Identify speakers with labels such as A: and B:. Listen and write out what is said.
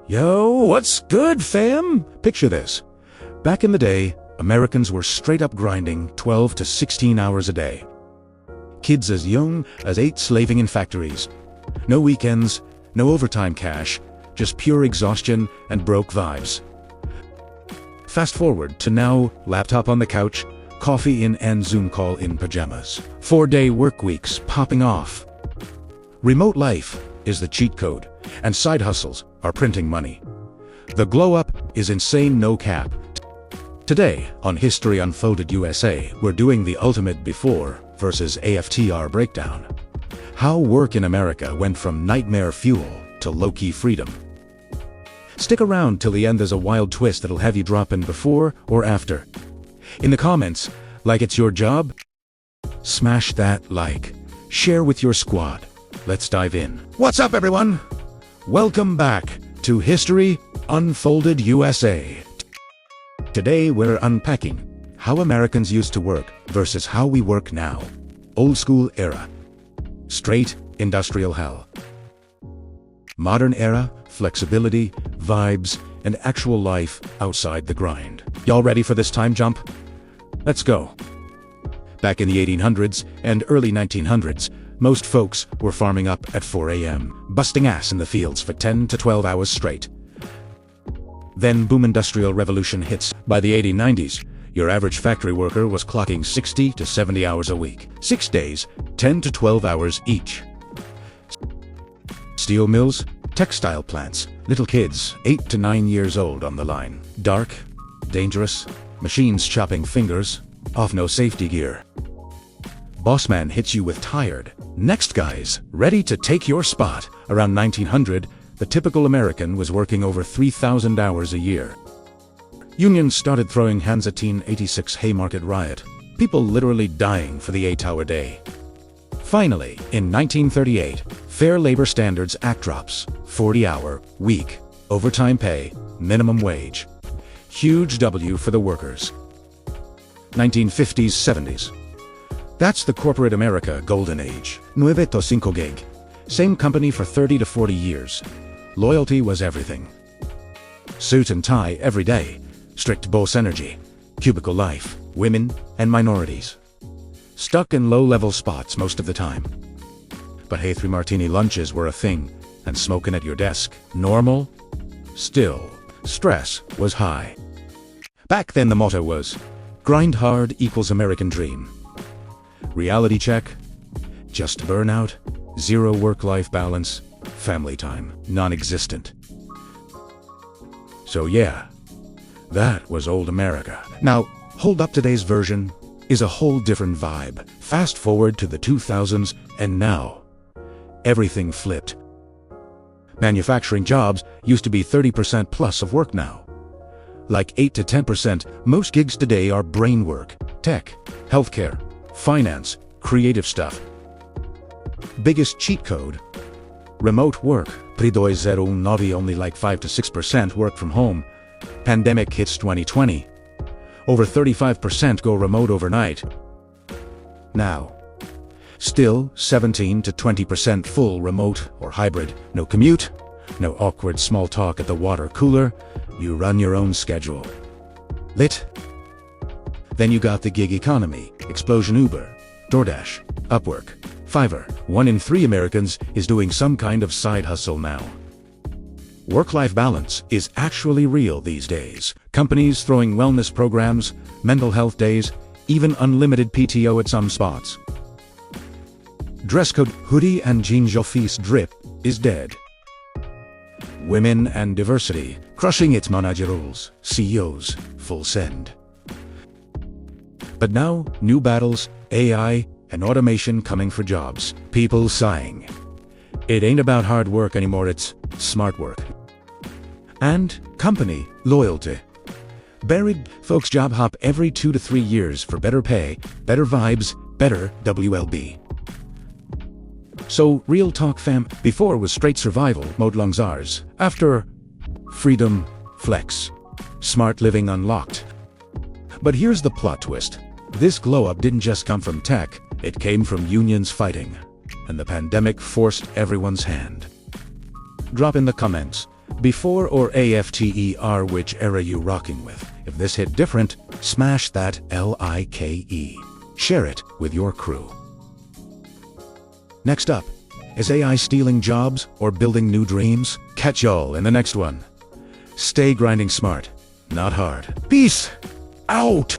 A: Yo, what's good, fam? Picture this. Back in the day, Americans were straight up grinding 12 to 16 hours a day. Kids as young as 8 slaving in factories. No weekends, no overtime cash, just pure exhaustion and broke vibes. Fast forward to now, laptop on the couch, coffee in and Zoom call in pajamas. 4-day work weeks popping off. Remote life is the cheat code, and side hustles are printing money. The glow up is insane, no cap. Today, on History Unfolded USA, we're doing the ultimate before versus AFTR breakdown. How work in America went from nightmare fuel to low-key freedom. Stick around till the end, there's a wild twist that'll have you dropping before or after. In the comments, like it's your job, smash that like, share with your squad. Let's dive in. What's up, everyone? Welcome back to History Unfolded USA. Today we're unpacking how Americans used to work versus how we work now. Old school era. Straight industrial hell. Modern era, flexibility, vibes, and actual life outside the grind. Y'all ready for this time jump? Let's go. Back in the 1800s and early 1900s, most folks were farming up at 4 a.m., busting ass in the fields for 10 to 12 hours straight. Then boom industrial revolution hits. By the 1890s, your average factory worker was clocking 60 to 70 hours a week. 6 days, 10 to 12 hours each. Steel mills, textile plants, little kids, 8 to 9 years old on the line. Dark, dangerous, machines chopping fingers, off no safety gear. Bossman hits you with tired. Next guys, ready to take your spot. Around 1900, the typical American was working over 3,000 hours a year. Unions started throwing hands at 1886 Haymarket riot. People literally dying for the 8-hour day. Finally, in 1938, Fair Labor Standards Act drops. 40-hour week, overtime pay, minimum wage. Huge W for the workers. 1950s, 70s. That's the corporate America golden age. 9 to 5 gig. Same company for 30 to 40 years. Loyalty was everything. Suit and tie every day. Strict boss energy. Cubicle life. Women and minorities. Stuck in low-level spots most of the time. But hey, 3 martini lunches were a thing, and smoking at your desk normal? Still, stress was high. Back then the motto was, grind hard equals American dream. Reality check, just burnout, zero work-life balance, family time, non-existent. So yeah, that was old America. Now, hold up, today's version is a whole different vibe. Fast forward to the 2000s, and now, everything flipped. Manufacturing jobs used to be 30% plus of work now. Like 8 to 10%, most gigs today are brain work, tech, healthcare, finance, creative stuff. Biggest cheat code? Remote work. Pre-2019 only like 5 to 6% work from home. Pandemic hits 2020. Over 35% go remote overnight. Now, still 17 to 20% full remote or hybrid. No commute, no awkward small talk at the water cooler. You run your own schedule. Lit? Then you got the gig economy. Explosion: Uber, DoorDash, Upwork, Fiverr. 1 in 3 Americans is doing some kind of side hustle now. Work-life balance is actually real these days. Companies throwing wellness programs, mental health days, even unlimited PTO at some spots. Dress code: hoodie and jeans. Office drip is dead. Women and diversity, crushing its managerials, CEOs, full send. But now, new battles, AI, and automation coming for jobs. People sighing. It ain't about hard work anymore, it's smart work. And company loyalty. Buried folks job hop every 2 to 3 years for better pay, better vibes, better WLB. So, real talk fam, before was straight survival mode lungs ours. After, freedom, flex, smart living unlocked. But here's the plot twist. This glow-up didn't just come from tech, it came from unions fighting. And the pandemic forced everyone's hand. Drop in the comments, Before or AFTER, which era you rocking with. If this hit different, smash that LIKE. Share it with your crew. Next up, is AI stealing jobs or building new dreams? Catch y'all in the next one. Stay grinding smart, not hard. Peace out!